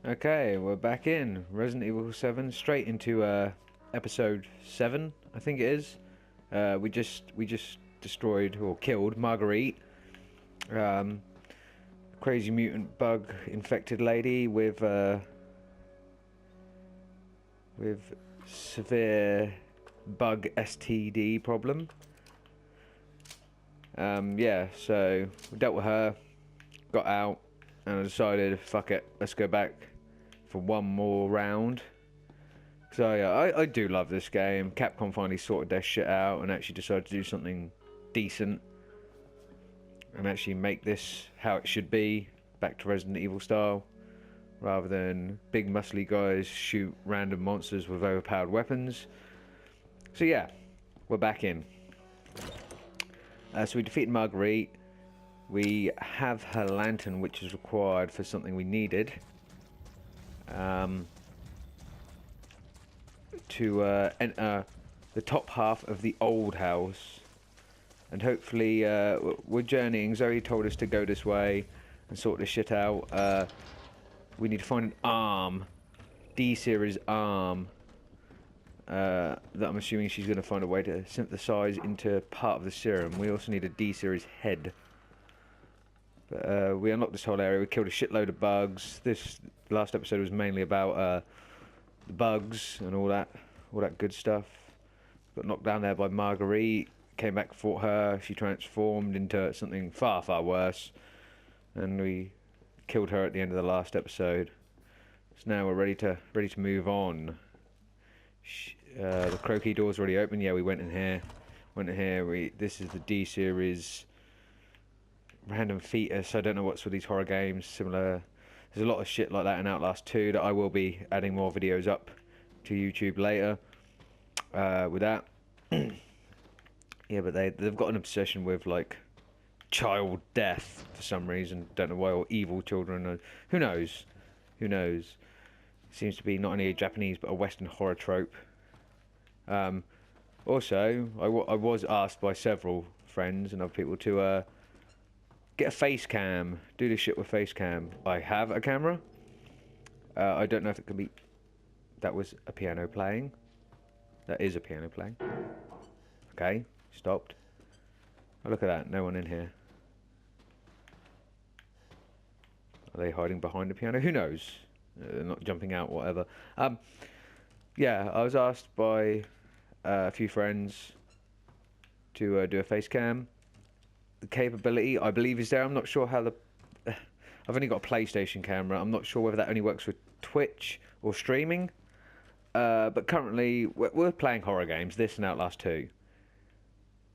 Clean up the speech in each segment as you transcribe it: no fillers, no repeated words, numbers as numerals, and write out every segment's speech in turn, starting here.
Okay, we're back in Resident Evil 7, straight into episode 7, I think it is. We just destroyed or killed Marguerite, crazy mutant bug infected lady with severe bug STD problem. Yeah, so we dealt with her, got out, and I decided, fuck it, let's go back for one more round. So I do love this game. Capcom finally sorted their shit out and actually decided to do something decent and actually make this how it should be, back to Resident Evil style, rather than big muscly guys shoot random monsters with overpowered weapons. So yeah, we're back in. So we defeated Marguerite. We have her lantern, which is required for something we needed. To enter the top half of the old house. And hopefully, we're journeying. Zoe told us to go this way and sort this shit out. We need to find an arm. D-series arm. That I'm assuming she's going to find a way to synthesize into part of the serum. We also need a D-series head. But, we unlocked this whole area. We killed a shitload of bugs. This last episode was mainly about the bugs and all that good stuff. Got knocked down there by Marguerite. Came back, fought her. She transformed into something far, far worse, and we killed her at the end of the last episode. So now we're ready to move on. The croquis door's already open. Yeah, we went in here. This is the D series random fetus. I don't know what's with these horror games. Similar. There's a lot of shit like that in Outlast 2 that I will be adding more videos up to YouTube later. With that. Yeah, but they've got an obsession with like child death for some reason. Don't know why, or evil children. Or, who knows? Seems to be not only a Japanese but a Western horror trope. Also, I was asked by several friends and other people to get a face cam. Do this shit with face cam. I have a camera. I don't know if it can be... That was a piano playing. That is a piano playing. Okay, stopped. Oh, look at that. No one in here. Are they hiding behind the piano? Who knows? They're not jumping out, whatever. Yeah, I was asked by a few friends to do a face cam. The capability, I believe, is there. I'm not sure how the... I've only got a PlayStation camera. I'm not sure whether that only works with Twitch or streaming. But currently, we're playing horror games, this and Outlast 2.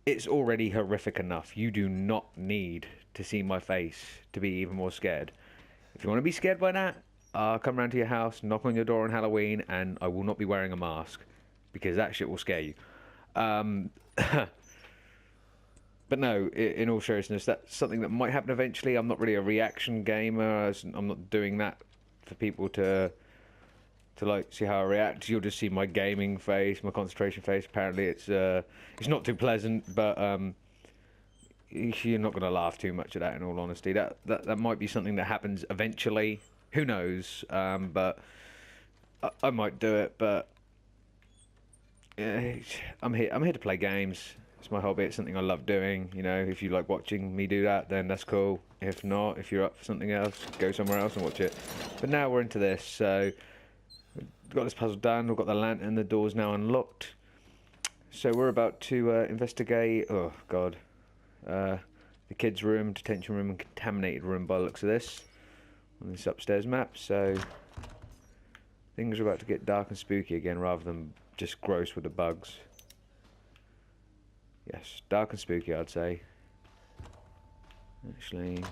It's already horrific enough. You do not need to see my face to be even more scared. If you want to be scared by that, I'll come round to your house, knock on your door on Halloween, and I will not be wearing a mask, because that shit will scare you. But no, in all seriousness, that's something that might happen eventually. I'm not really a reaction gamer. I'm not doing that for people to like see how I react. You'll just see my gaming face, my concentration face. Apparently, it's not too pleasant, but you're not going to laugh too much at that. In all honesty, that might be something that happens eventually. Who knows? But I might do it. But I'm here to play games. It's my hobby. It's something I love doing. You know, if you like watching me do that, then that's cool. If not, if you're up for something else, go somewhere else and watch it. But now we're into this, so we've got this puzzle done. We've got the lantern. The door's now unlocked. So we're about to investigate. Oh God, the kids' room, detention room, and contaminated room by the looks of this on this upstairs map. So things are about to get dark and spooky again, rather than just gross with the bugs. Yes, dark and spooky, I'd say. Actually,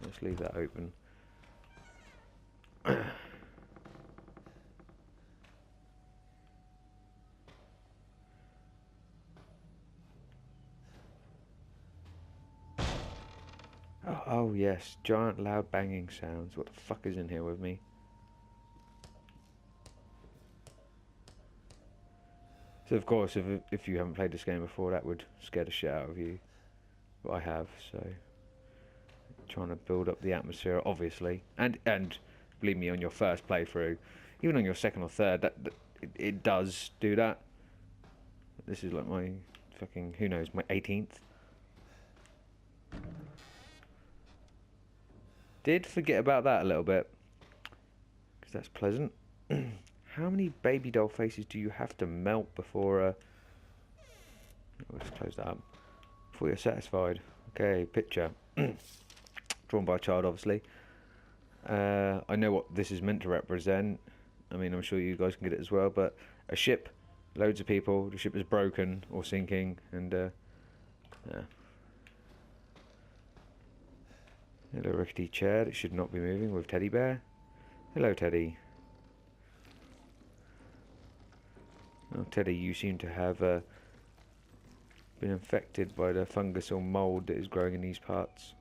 let's leave that open. Oh yes, giant loud banging sounds. What the fuck is in here with me? So of course, if you haven't played this game before, that would scare the shit out of you. But I have, so trying to build up the atmosphere, obviously, and believe me, on your first playthrough, even on your second or third, it does do that. This is like my fucking, who knows, my 18th. Did forget about that a little bit, because that's pleasant. How many baby doll faces do you have to melt before... Let's close that up. Before you're satisfied. Okay, picture. Drawn by a child, obviously. I know what this is meant to represent. I mean, I'm sure you guys can get it as well, but a ship, loads of people, the ship is broken or sinking, and yeah. Hello, rickety chair that should not be moving with teddy bear. Hello, Teddy. Oh, Teddy, you seem to have been infected by the fungus or mould that is growing in these parts.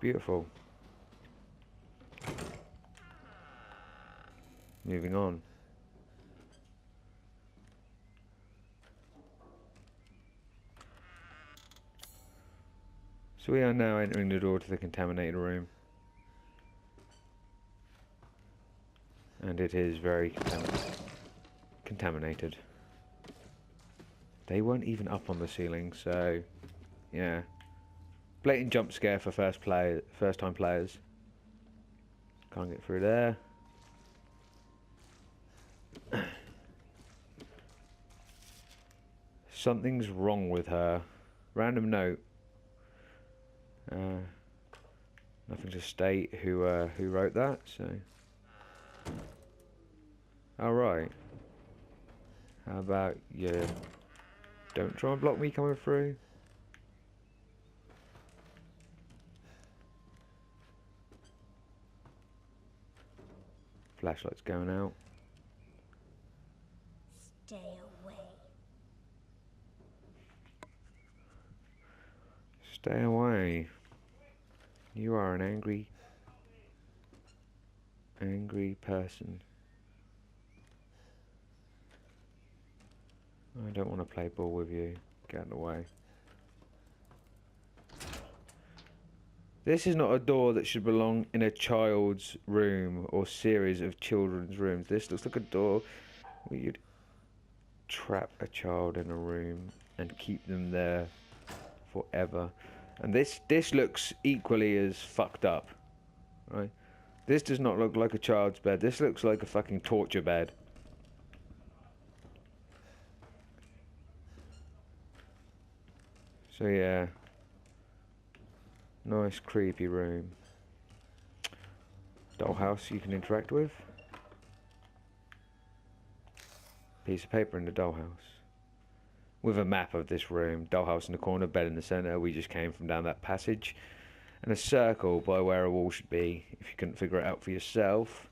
Beautiful. Moving on. So we are now entering the door to the contaminated room. And it is very contaminated. They weren't even up on the ceiling, so yeah. Blatant jump scare for first time players. Can't get through there. Something's wrong with her. Random note. Nothing to state who wrote that, so. Alright. How about you don't try and block me coming through? Flashlight's going out. Stay away. Stay away. You are an angry person. I don't want to play ball with you. Get out of the way. This is not a door that should belong in a child's room or series of children's rooms. This looks like a door where you'd trap a child in a room and keep them there forever. And this looks equally as fucked up, right? This does not look like a child's bed. This looks like a fucking torture bed. So yeah, nice creepy room. Dollhouse you can interact with. Piece of paper in the dollhouse. With a map of this room. Dollhouse in the corner, bed in the centre. We just came from down that passage. And a circle by where a wall should be, if you couldn't figure it out for yourself.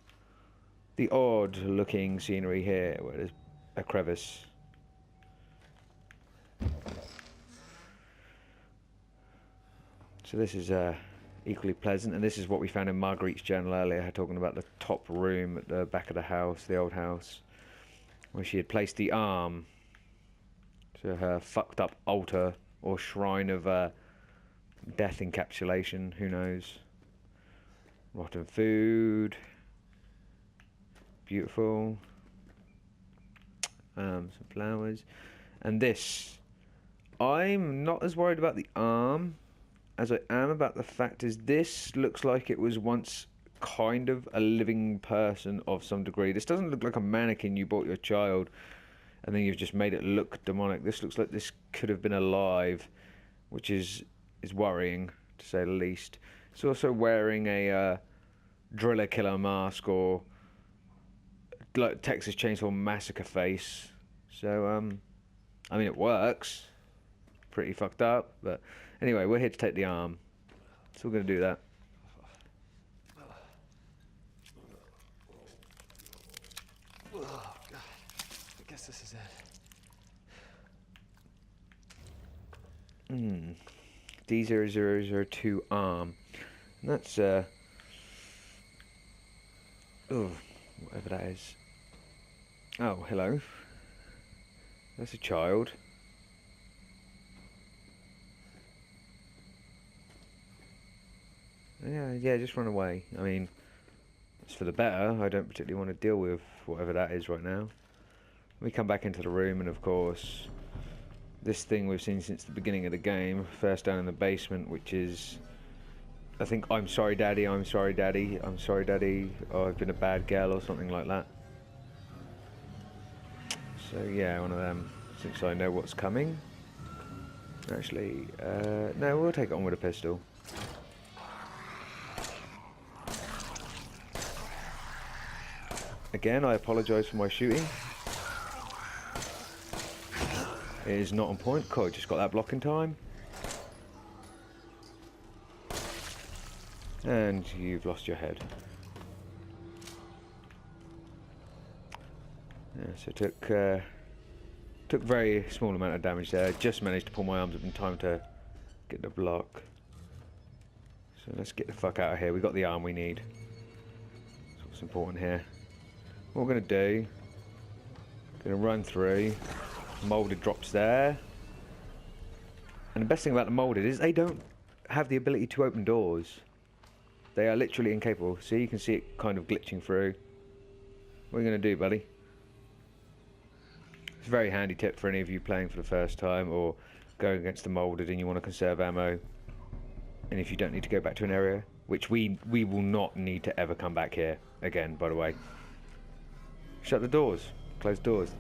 The odd looking scenery here, where there's a crevice. So this is equally pleasant, and this is what we found in Marguerite's journal earlier, her talking about the top room at the back of the house, the old house, where she had placed the arm to her fucked up altar or shrine of death encapsulation, who knows. Rotten food. Beautiful. Some flowers. And this. I'm not as worried about the arm as I am about the fact is this looks like it was once kind of a living person of some degree. This doesn't look like a mannequin you bought your child and then you've just made it look demonic. This looks like this could have been alive, which is worrying, to say the least. It's also wearing a driller killer mask or like Texas Chainsaw Massacre face. So, I mean, it works. Pretty fucked up, but anyway, we're here to take the arm. So we're going to do that. Oh, God. I guess this is it. D0002 arm. And that's, oh, whatever that is. Oh, hello. That's a child. Yeah, just run away. I mean, It's for the better. I don't particularly want to deal with whatever that is right now. We come back into the room, and of course, this thing we've seen since the beginning of the game, first down in the basement, which is, I think, I'm sorry daddy, I'm sorry daddy, I'm sorry daddy, oh, I've been a bad girl or something like that. So yeah, one of them, since I know what's coming. Actually, no, we'll take it on with a pistol. Again, I apologise for my shooting. It is not on point. Cool, just got that block in time. And you've lost your head. Yeah, so took very small amount of damage there. Just managed to pull my arms up in time to get the block. So let's get the fuck out of here. We got the arm we need. That's what's important here. What we're going to do, going to run through. Molded drops there. And the best thing about the molded is they don't have the ability to open doors. They are literally incapable. See, you can see it kind of glitching through. What are you going to do, buddy? It's a very handy tip for any of you playing for the first time or going against the molded and you want to conserve ammo. And if you don't need to go back to an area, which we will not need to ever come back here again, by the way. Shut the doors. Close the doors.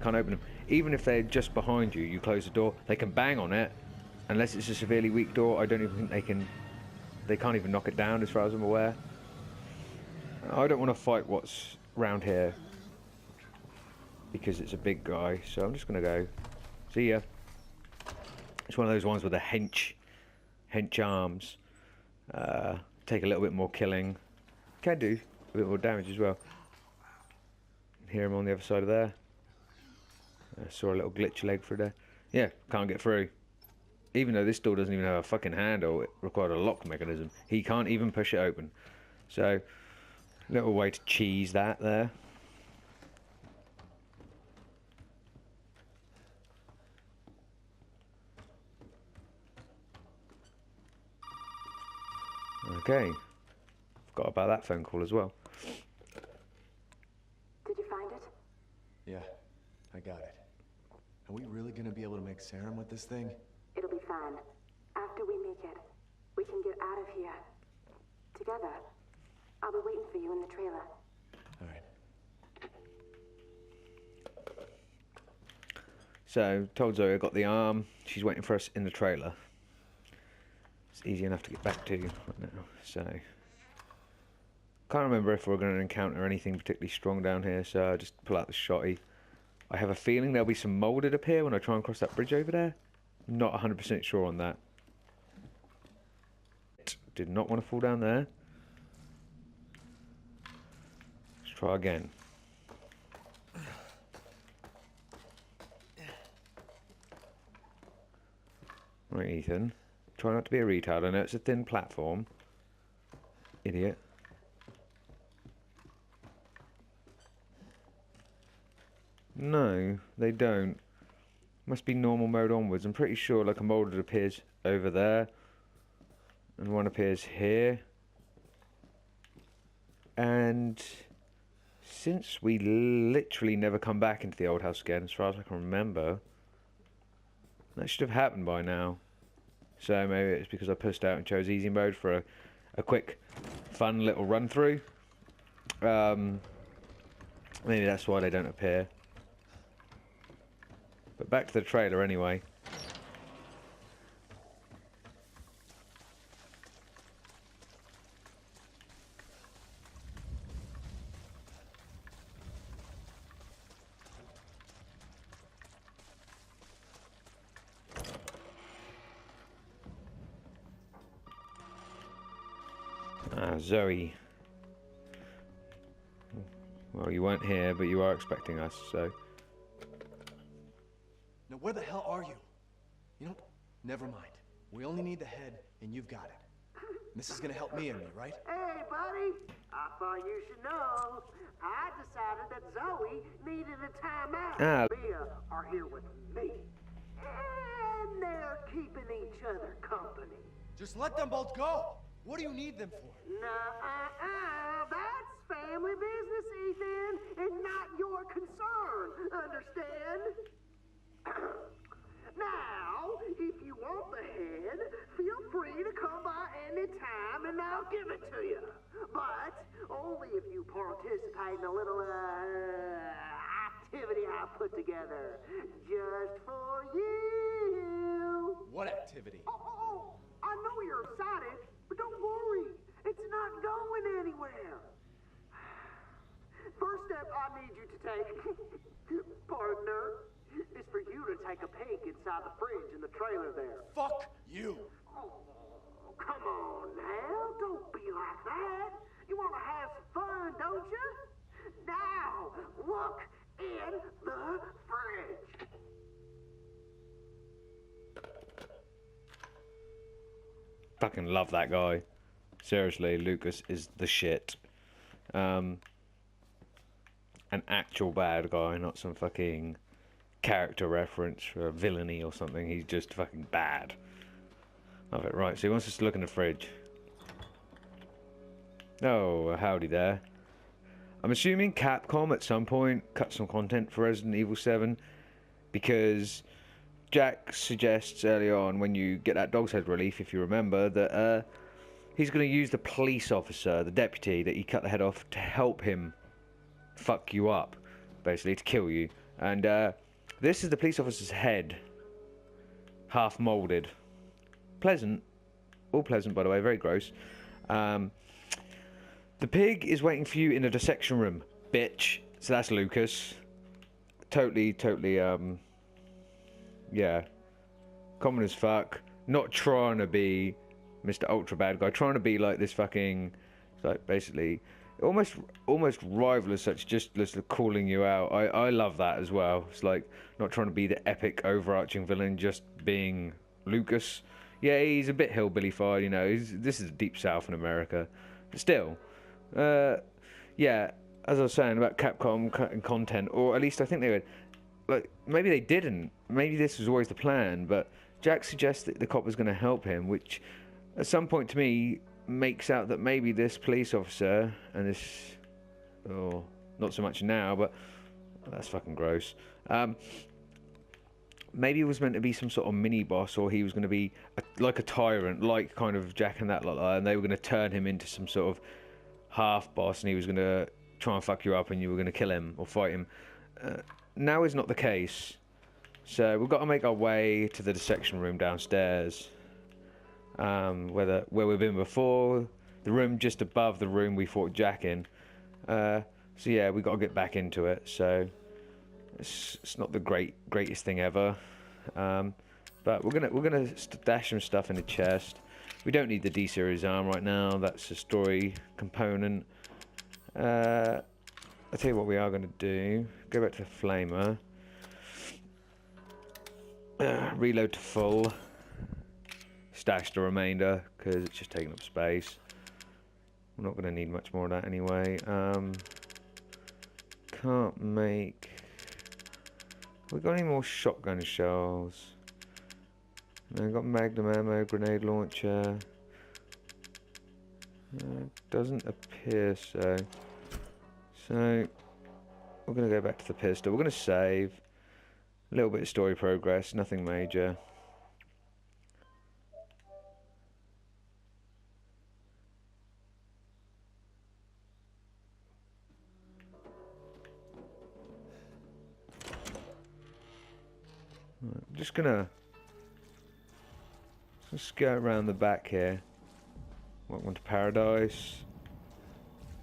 Can't open them. Even if they're just behind you, you close the door, they can bang on it. Unless it's a severely weak door, I don't even think they can. They can't even knock it down, as far as I'm aware. I don't want to fight what's round here because it's a big guy, so I'm just going to go. See ya. It's one of those ones with the hench arms. Take a little bit more killing. Can do a bit more damage as well. Hear him on the other side of there. I saw a little glitch leg through there. Yeah, can't get through. Even though this door doesn't even have a fucking handle, it required a lock mechanism. He can't even push it open. So, little way to cheese that there. Okay. Forgot about that phone call as well. Did you find it? Yeah, I got it. Are we really gonna be able to make serum with this thing? It'll be fine. After we make it, we can get out of here. Together. I'll be waiting for you in the trailer. Alright. So, told Zoe I got the arm. She's waiting for us in the trailer. It's easy enough to get back to right now. So, can't remember if we're going to encounter anything particularly strong down here, so I'll just pull out the shotty. I have a feeling there'll be some molded up here when I try and cross that bridge over there. Not 100% sure on that. Did not want to fall down there. Let's try again. Right, Ethan. Try not to be a retard. I know it's a thin platform. Idiot. No, they don't. Must be normal mode onwards. I'm pretty sure like a molded appears over there. And one appears here. And since we literally never come back into the old house again, as far as I can remember, that should have happened by now. So maybe it's because I pushed out and chose easy mode for a quick, fun little run through. Maybe that's why they don't appear. But back to the trailer anyway. Zoe. Well, you weren't here, but you are expecting us, so... Now where the hell are you? You know, never mind. We only need the head, and you've got it. This is gonna help me and me, right? Hey, buddy. I thought you should know. I decided that Zoe needed a timeout. Mia are here with me. And they're keeping each other company. Just let them both go. What do you need them for? Nuh-uh, that's family business, Ethan, and not your concern. Understand? Now, if you want the head, feel free to come by any time and I'll give it to you. But only if you participate in a little activity I put together just for you. What activity? Oh, I know you're excited, but don't worry. It's not going anywhere. First step I need you to take, partner, is for you to take a peek inside the fridge in the trailer there. Fuck you! Oh, come on now, don't be like that. You want to have some fun, don't you? Now, look in the fridge. Fucking love that guy. Seriously, Lucas is the shit. An actual bad guy, not some fucking character reference for a villainy or something. He's just fucking bad. Love it. Right, so he wants us to look in the fridge. Oh, howdy there. I'm assuming Capcom at some point cut some content for Resident Evil 7 because Jack suggests early on when you get that dog's head relief, if you remember, that he's going to use the police officer, the deputy that he cut the head off, to help him fuck you up, basically, to kill you. And this is the police officer's head, half moulded. Pleasant. All pleasant, by the way, very gross. The pig is waiting for you in the dissection room, bitch. So that's Lucas. Totally, yeah. Common as fuck. Not trying to be Mr. Ultra Bad Guy. Trying to be like this fucking, like, basically, almost rival as such, just calling you out. I love that as well. It's like, not trying to be the epic, overarching villain, just being Lucas. Yeah, he's a bit hillbilly-fied, you know. This is deep south in America. But still, yeah, as I was saying about Capcom cutting content, or at least I think they would, like, maybe they didn't. Maybe this was always the plan, but Jack suggests that the cop was going to help him, which at some point to me makes out that maybe this police officer and this, oh, not so much now, but that's fucking gross. Maybe it was meant to be some sort of mini boss, or he was going to be like a tyrant, like kind of Jack and that lot, and they were going to turn him into some sort of half boss, and he was going to try and fuck you up, and you were going to kill him or fight him. Now is not the case, so we've got to make our way to the dissection room downstairs, where we've been before, the room just above the room we fought Jack in. So yeah, we've got to get back into it. So it's not the greatest thing ever, but we're gonna stash some stuff in the chest. We don't need the D-series arm right now. That's a story component. I'll tell you what we are going to do. Go back to the flamer. Reload to full. Stash the remainder, because it's just taking up space. We're not going to need much more of that anyway. Can't make... We got any more shotgun shells? No, got magnum ammo, grenade launcher. Doesn't appear so. So we're going to go back to the pistol. We're going to save. A little bit of story progress, nothing major. I'm just gonna go around the back here. Welcome to paradise.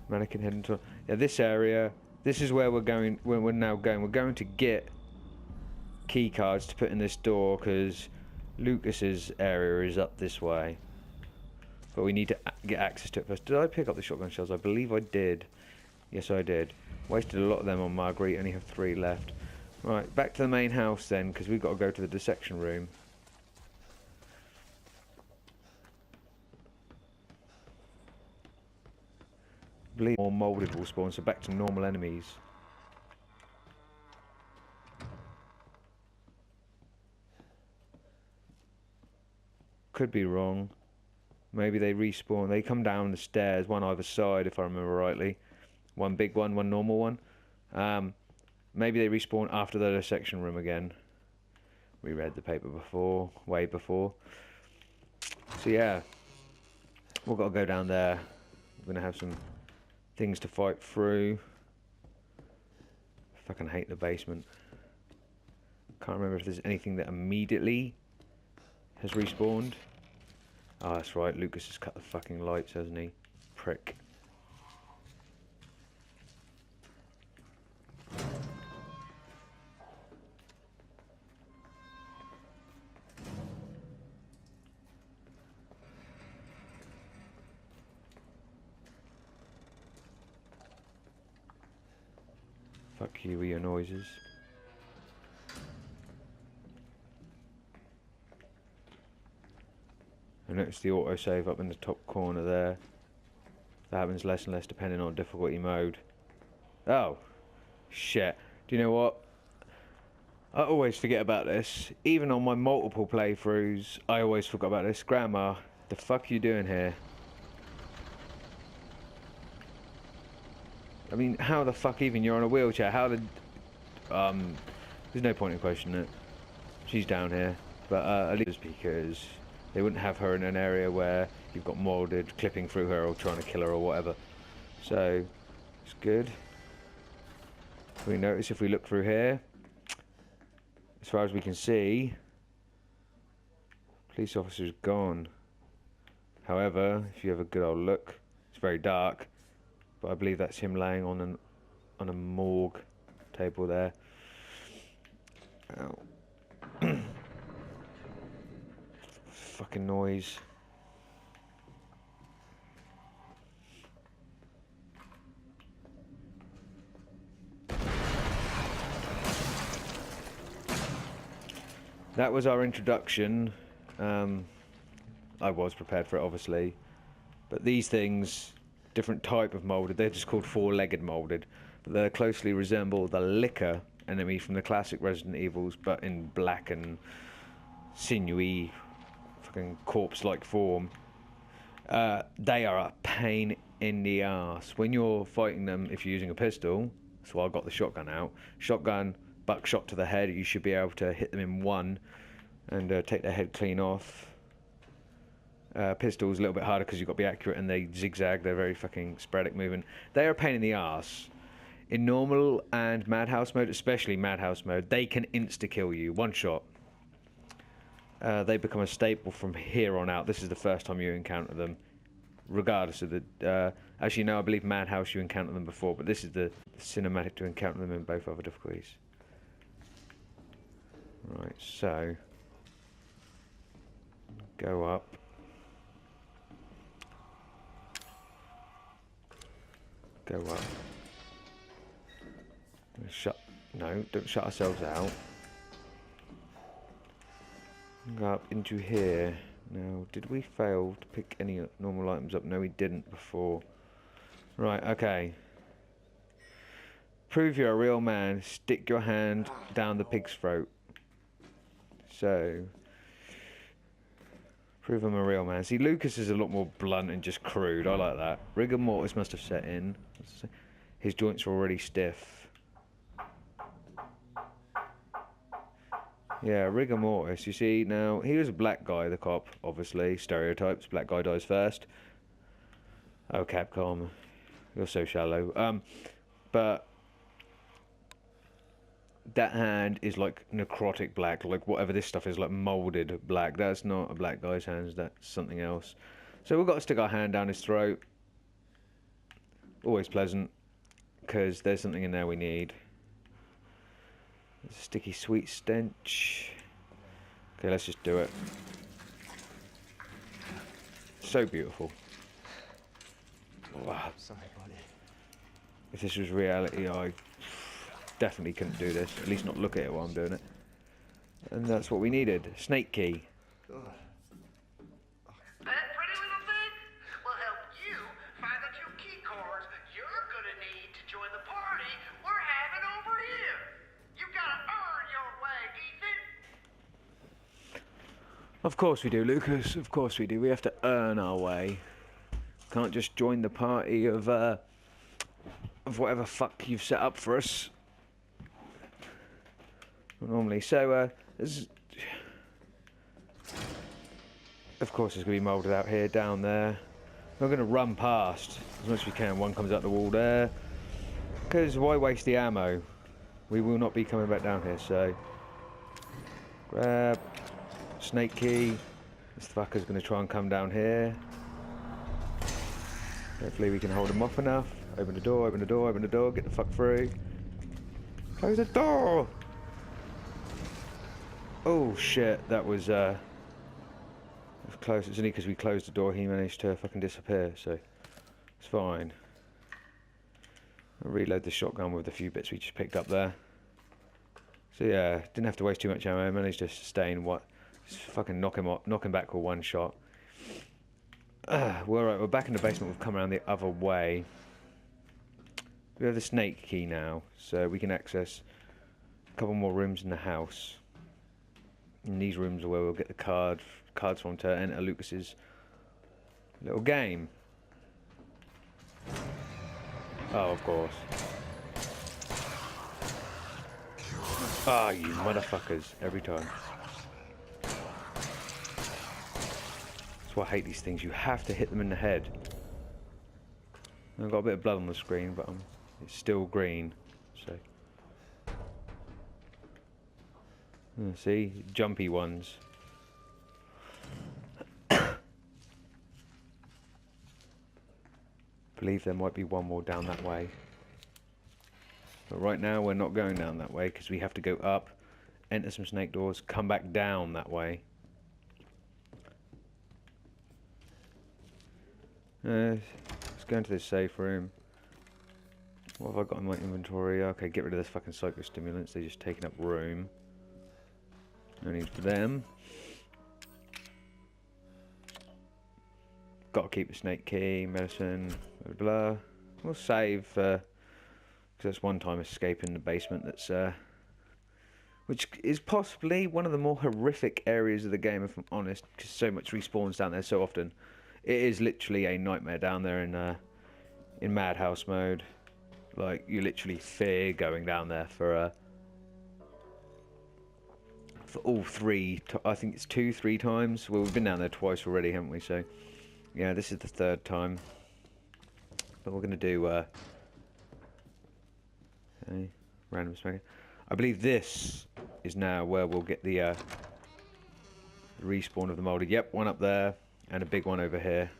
Mannequin heading to, yeah, this area. This is where we're going. Where we're now going. We're going to get key cards to put in this door because Lucas's area is up this way. But we need to get access to it first. Did I pick up the shotgun shells? I believe I did. Yes, I did. Wasted a lot of them on Marguerite. Only have 3 left. Right, back to the main house then, because we've got to go to the dissection room. I believe more moulded will spawn, so back to normal enemies. Could be wrong. Maybe they respawn. They come down the stairs, one either side, if I remember rightly. One big one, one normal one. Maybe they respawn after the dissection room again. We read the paper before, way before. So yeah, we've got to go down there. We're going to have some things to fight through. I fucking hate the basement. Can't remember if there's anything that immediately has respawned. Oh, that's right, Lucas has cut the fucking lights, hasn't he? Prick. Fuck you with your noises. I noticed the autosave up in the top corner there. That happens less and less depending on difficulty mode. Oh, shit. Do you know what? I always forget about this. Even on my multiple playthroughs, I always forgot about this. Grandma, the fuck you doing here? I mean, how the fuck even you're on a wheelchair? How did... there's no point in questioning it. She's down here. But at least because they wouldn't have her in an area where you've got molded clipping through her or trying to kill her or whatever. So, it's good. We notice if we look through here, as far as we can see, police officer's gone. However, if you have a good old look, it's very dark. But I believe that's him laying on a morgue table there. Ow. Fucking noise. That was our introduction. I was prepared for it, obviously. But these things, different type of moulded, they're just called four-legged moulded. But they closely resemble the licker enemy from the classic Resident Evils, but in black and sinewy, fucking corpse-like form. They are a pain in the ass. When you're fighting them, if you're using a pistol, so I got the shotgun out. Shotgun, buckshot to the head, you should be able to hit them in one and take their head clean off. Pistol's a little bit harder because you've got to be accurate and they zigzag, they're very fucking sporadic movement. They are a pain in the ass. In normal and Madhouse mode, especially Madhouse mode, they can insta-kill you, one shot. They become a staple from here on out. This is the first time you encounter them, regardless of the... as you know, I believe Madhouse you encountered them before, but this is the cinematic to encounter them in both other difficulties. Right, so... go up. Go up. Don't shut ourselves out. Go up into here. Now, did we fail to pick any normal items up? No, we didn't before. Right, okay. Prove you're a real man. Stick your hand down the pig's throat. So... prove I'm a real man. See, Lucas is a lot more blunt and just crude. I like that. Rigor mortis must have set in. His joints are already stiff. Yeah, rigor mortis. You see, now, he was a black guy, the cop, obviously. Stereotypes. Black guy dies first. Oh, Capcom. You're so shallow. But... that hand is like necrotic black, like whatever this stuff is, like moulded black. That's not a black guy's hands, that's something else. So we've got to stick our hand down his throat. Always pleasant, because there's something in there we need. There's a sticky sweet stench. Okay, let's just do it. So beautiful. Wow. Sorry, buddy. If this was reality, I definitely couldn't do this. At least not look at it while I'm doing it. And that's what we needed. Snake key. That pretty little thing will help you find the 2 key cards you're gonna need to join the party we're having over here. You've gotta earn your way, Ethan. Of course we do, Lucas. Of course we do. We have to earn our way. Can't just join the party of of whatever fuck you've set up for us. Normally, so of course there's going to be moulded out here, down there. We're going to run past as much as we can. One comes out the wall there, because why waste the ammo? We will not be coming back down here, so grab snake key. This fucker's going to try and come down here. Hopefully we can hold him off enough. Open the door, open the door, open the door, get the fuck through. Close the door! Oh shit, that was close. It's only because we closed the door he managed to fucking disappear, so it's fine. I'll reload the shotgun with the few bits we just picked up there. So yeah, didn't have to waste too much ammo. I managed to sustain what? Just fucking knock him back with one shot. Well, alright, we're back in the basement. We've come around the other way. We have the snake key now, so we can access a couple more rooms in the house. And these rooms are where we'll get the cards from to enter Lucas's little game. Oh, of course. Ah, you motherfuckers, every time. That's why I hate these things. You have to hit them in the head. I've got a bit of blood on the screen, but it's still green, so. See? Jumpy ones. Believe there might be one more down that way. But right now we're not going down that way because we have to go up, enter some snake doors, come back down that way. Let's go into this safe room. What have I got in my inventory? Okay, get rid of this fucking psychostimulants. They're just taking up room. No need for them. Got to keep the snake key, medicine, blah blah blah. We'll save because that's one time escaping the basement. That's which is possibly one of the more horrific areas of the game, if I'm honest, because so much respawns down there so often. It is literally a nightmare down there in Madhouse mode. Like, you literally fear going down there for all three. I think it's 2-3 times. Well, we've been down there twice already, haven't we? So, yeah, this is the third time. But we're gonna do okay, random smoking. I believe this is now where we'll get the respawn of the molded. Yep, one up there and a big one over here.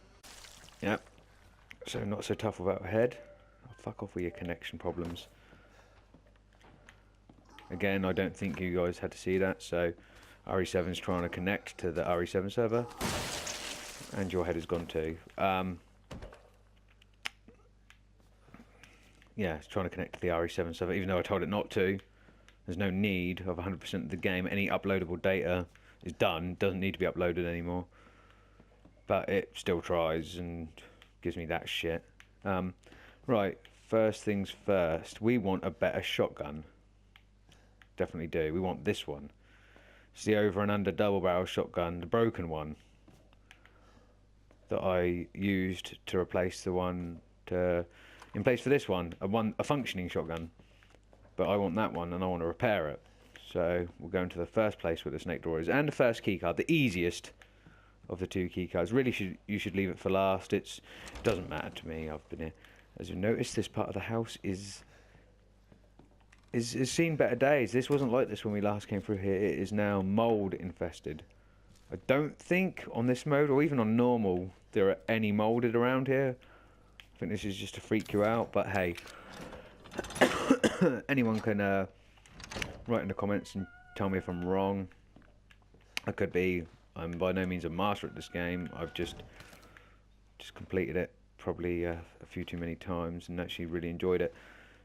Yep. So not so tough without a head. Oh, fuck off with your connection problems. Again, I don't think you guys had to see that. So RE7's trying to connect to the RE7 server, and your head is gone too. Yeah, it's trying to connect to the RE7 server, even though I told it not to. There's no need of 100% of the game. Any uploadable data is done, doesn't need to be uploaded anymore. But it still tries and gives me that shit. Right, first things first. We want a better shotgun. Definitely do. We want this one. It's the over and under double barrel shotgun, the broken one that I used to replace the one in place for this one, a functioning shotgun. But I want that one and I want to repair it. So we'll go into the first place where the snake door is, and the first key card, the easiest of the two key cards. Really, you should leave it for last. It doesn't matter to me. I've been here. As you notice, this part of the house is seen better days. This wasn't like this when we last came through here. It is now mold infested. I don't think on this mode or even on normal there are any molded around here. I think this is just to freak you out, but hey, anyone can write in the comments and tell me if I'm wrong. I could be. I'm by no means a master at this game. I've just completed it probably a few too many times and actually really enjoyed it.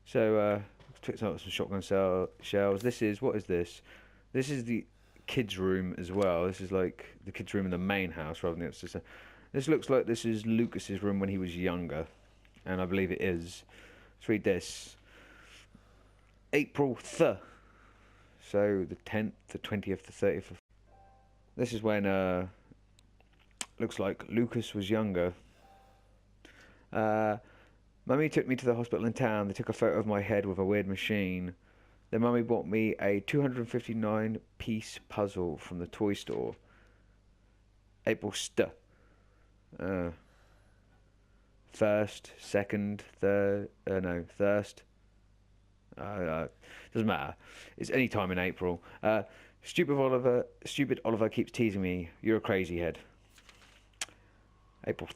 So picked up some shotgun shells. What is this? This is the kids' room as well. This is like the kids' room in the main house rather than it's just this looks like this is Lucas's room when he was younger, and I believe it is. Let's read this. April 3rd. So the 10th, the 20th, the 30th. This is when looks like Lucas was younger. Most Mummy took me to the hospital in town. They took a photo of my head with a weird machine. Then Mummy bought me a 259-piece puzzle from the toy store. April first, second, third, first. Doesn't matter. It's any time in April. Stupid Oliver keeps teasing me. You're a crazy head. April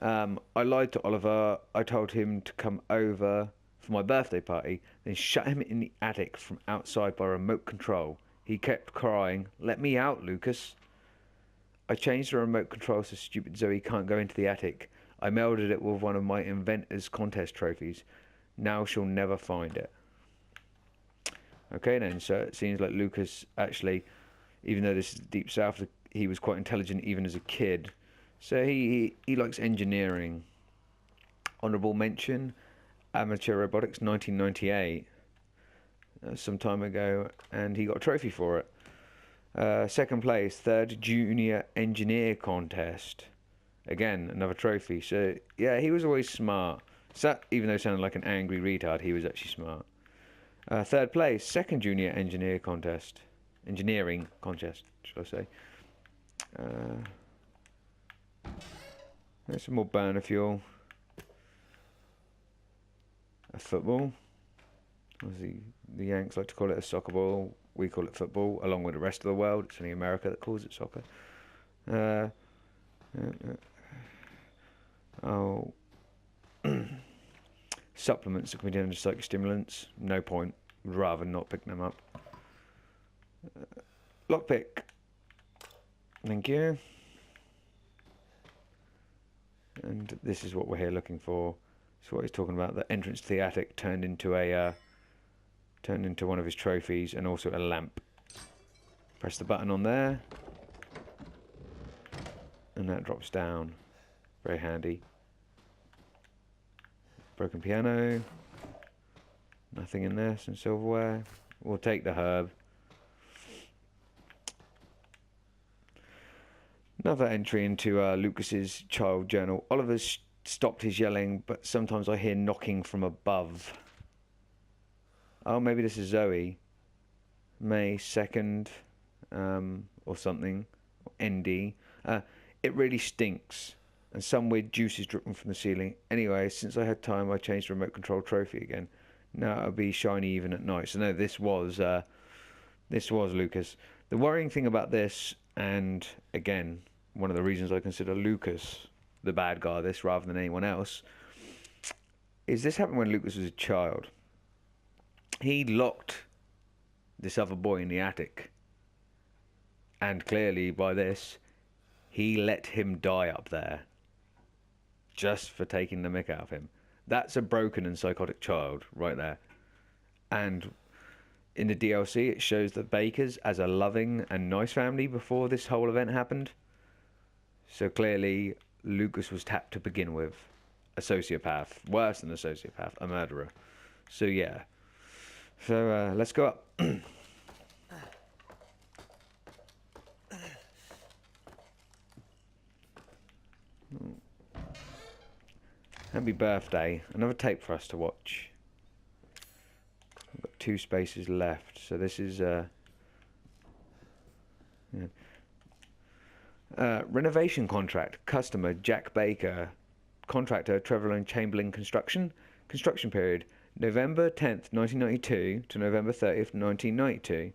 I lied to Oliver. I told him to come over for my birthday party, then shut him in the attic from outside by remote control. He kept crying, "Let me out, Lucas." I changed the remote control so stupid Zoe can't go into the attic. I melded it with one of my Inventors Contest trophies. Now she'll never find it. Okay then, so it seems like Lucas actually, even though this is Deep South, he was quite intelligent even as a kid. So he likes engineering. Honourable mention, Amateur Robotics 1998. Some time ago, and he got a trophy for it. Second place, third Junior Engineer Contest. Again, another trophy. So, yeah, he was always smart. So, even though he sounded like an angry retard, he was actually smart. Third place, second Junior Engineering Contest, should I say. There's some more burner fuel. A football. Obviously, the Yanks like to call it a soccer ball. We call it football, along with the rest of the world. It's only America that calls it soccer. Supplements that can be done as psychostimulants. No point. Would rather not pick them up. Lockpick. Thank you. And this is what we're here looking for. That's what he's talking about. The entrance to the attic turned into one of his trophies, and also a lamp. Press the button on there, and that drops down. Very handy. Broken piano. Nothing in there. Some silverware. We'll take the herb. Another entry into Lucas's child journal. Oliver's stopped his yelling, but sometimes I hear knocking from above. Oh, maybe this is Zoe. May 2nd, or something. Or ND. It really stinks, and some weird juice is dripping from the ceiling. Anyway, since I had time, I changed the remote control trophy again. Now it'll be shiny even at night. So no, this was Lucas. The worrying thing about this, and again, one of the reasons I consider Lucas the bad guy of this rather than anyone else, is this happened when Lucas was a child. He locked this other boy in the attic, and clearly by this, he let him die up there just for taking the mick out of him. That's a broken and psychotic child right there. And in the DLC, it shows the Bakers as a loving and nice family before this whole event happened. So clearly, Lucas was tapped to begin with. A sociopath. Worse than a sociopath. A murderer. So yeah. So let's go up. Happy birthday. Another tape for us to watch. We've got 2 spaces left. So this is renovation contract. Customer Jack Baker. Contractor Trevor and Chamberlain Construction. Construction period November 10th, 1992 to November 30th, 1992.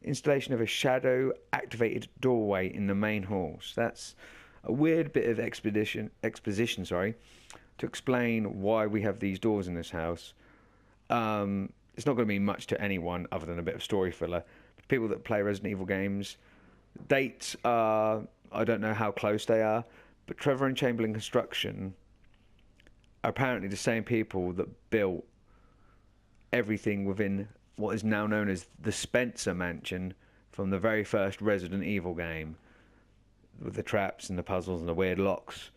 Installation of a shadow activated doorway in the main hall. So that's a weird bit of exposition, to explain why we have these doors in this house. It's not going to mean much to anyone other than a bit of story filler. People that play Resident Evil games, dates are, I don't know how close they are, but Trevor and Chamberlain Construction are apparently the same people that built everything within what is now known as the Spencer Mansion from the very first Resident Evil game, with the traps and the puzzles and the weird locks.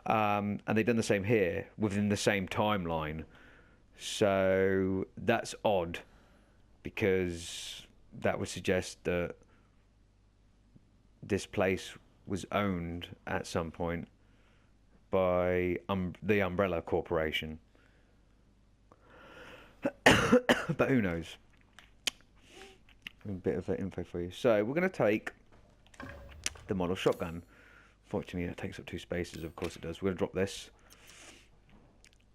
And they've done the same here within the same timeline. So that's odd, because that would suggest that this place was owned at some point by the Umbrella Corporation. But who knows? A bit of info for you. So we're going to take the model shotgun. Fortunately, that takes up 2 spaces. Of course it does. We're going to drop this.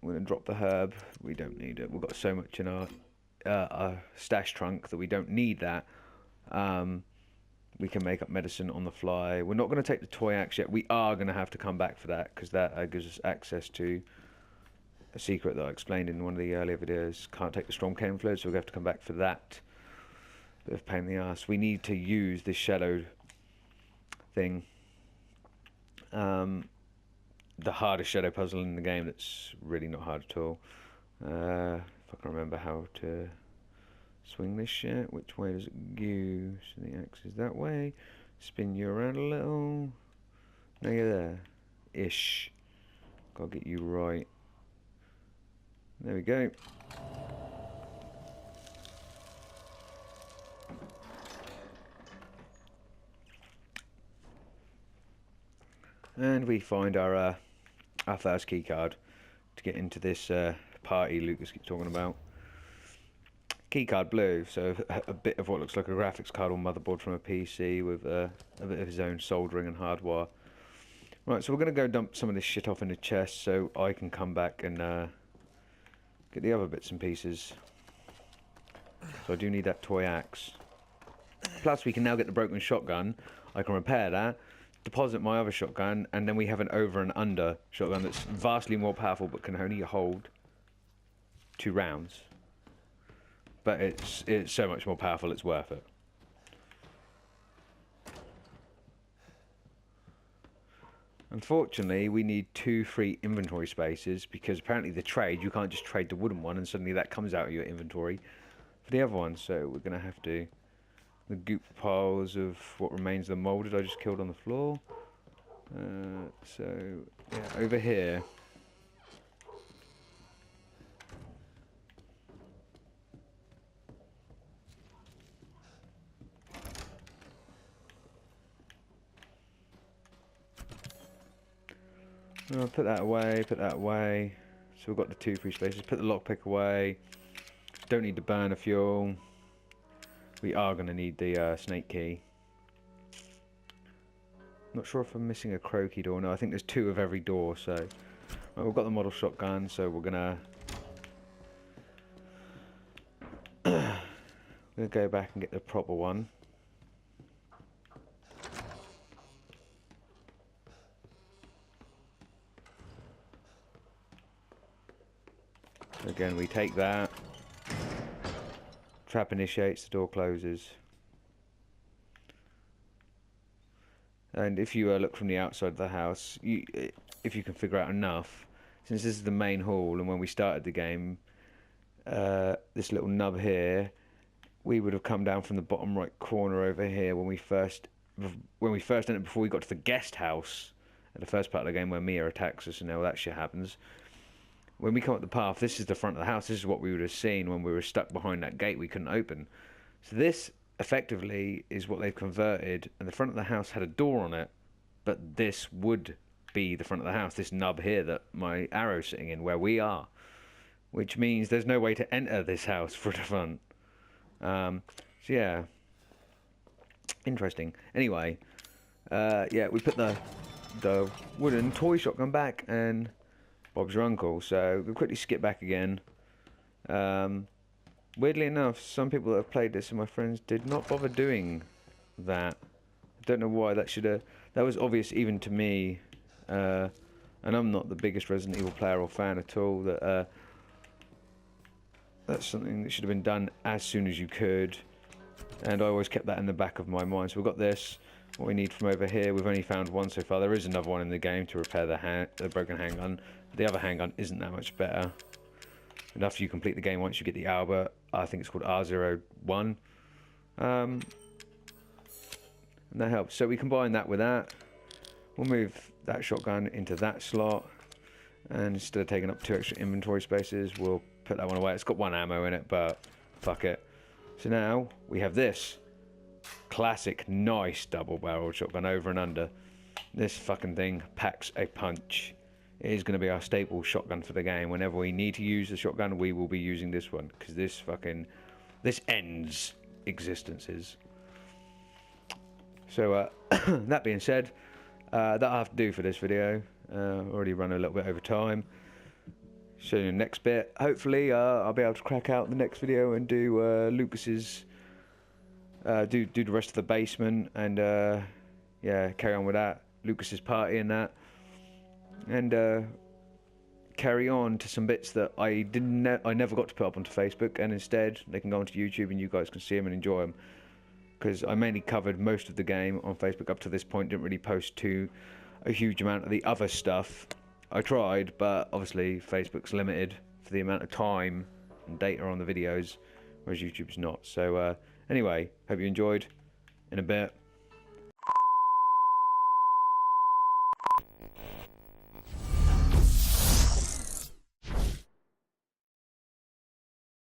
We're going to drop the herb. We don't need it. We've got so much in our stash trunk that we don't need that. We can make up medicine on the fly. We're not going to take the toy axe yet. We are going to have to come back for that, because that gives us access to a secret that I explained in one of the earlier videos. Can't take the Storm Cane Fluid, so we're going to have to come back for that. Bit of pain in the ass. We need to use this shadow thing. The hardest shadow puzzle in the game. That's really not hard at all. If I can remember how to swing this shit. Which way does it go? So the axe is that way. Spin you around a little. Now you're there. Ish. Gotta get you right. There we go. And we find our first key card to get into this party Lucas keeps talking about. Keycard blue, so a bit of what looks like a graphics card or motherboard from a PC with a bit of his own soldering and hardware. Right, so we're going to go dump some of this shit off in the chest so I can come back and get the other bits and pieces. So I do need that toy axe. Plus we can now get the broken shotgun. I can repair that, deposit my other shotgun, and then we have an over and under shotgun that's vastly more powerful but can only hold 2 rounds. But it's so much more powerful, it's worth it. Unfortunately, we need 2 free inventory spaces, because apparently the trade, you can't just trade the wooden one and suddenly that comes out of your inventory for the other one. So we're going to have to... The goop piles of what remains of the moulded I just killed on the floor. So, yeah, over here... put that away, put that away. So we've got the 2 free spaces. Put the lockpick away. Don't need the burner fuel. We are going to need the snake key. Not sure if I'm missing a croaky door. No, I think there's 2 of every door. So well, we've got the model shotgun. So we're gonna go back and get the proper one. Again, we take that. Trap initiates, the door closes. And if you look from the outside of the house, if you can figure out enough, since this is the main hall, and when we started the game, this little nub here, we would have come down from the bottom right corner over here when we first entered, before we got to the guest house at the first part of the game where Mia attacks us and all that shit happens. When we come up the path, this is the front of the house. This is what we would have seen when we were stuck behind that gate we couldn't open. So this, effectively, is what they've converted. And the front of the house had a door on it. But this would be the front of the house. This nub here that my arrow's sitting in, where we are. Which means there's no way to enter this house for the front. So yeah. Interesting. Anyway. Yeah, we put the wooden toy shotgun back and... Bob's your uncle, so we'll quickly skip back again. Weirdly enough, some people that have played this and my friends did not bother doing that. I don't know why. That was obvious even to me, and I'm not the biggest Resident Evil player or fan at all. That's something that should have been done as soon as you could, and I always kept that in the back of my mind. So we've got this. What we need from over here, we've only found one so far. There is another one in the game to repair the broken handgun. The other handgun isn't that much better. And after you complete the game, once you get the Albert, I think it's called R01. And that helps. So we combine that with that. We'll move that shotgun into that slot. And instead of taking up 2 extra inventory spaces, we'll put that one away. It's got 1 ammo in it, but fuck it. So now we have this classic, nice double-barreled shotgun over and under. This fucking thing packs a punch. it is going to be our staple shotgun for the game. Whenever we need to use the shotgun, we will be using this one, because this ends existences. So that being said, that'll have to do for this video. Already run a little bit over time. So in the next bit, hopefully I'll be able to crack out the next video and do Lucas's do the rest of the basement, and yeah, carry on with that, Lucas's party and that, and carry on to some bits that I never got to put up onto Facebook, and instead they can go onto YouTube and you guys can see them and enjoy them, because I mainly covered most of the game on Facebook up to this point. Didn't really post to a huge amount of the other stuff. I tried, but obviously Facebook's limited for the amount of time and data on the videos, whereas YouTube's not. So anyway, hope you enjoyed. In a bit.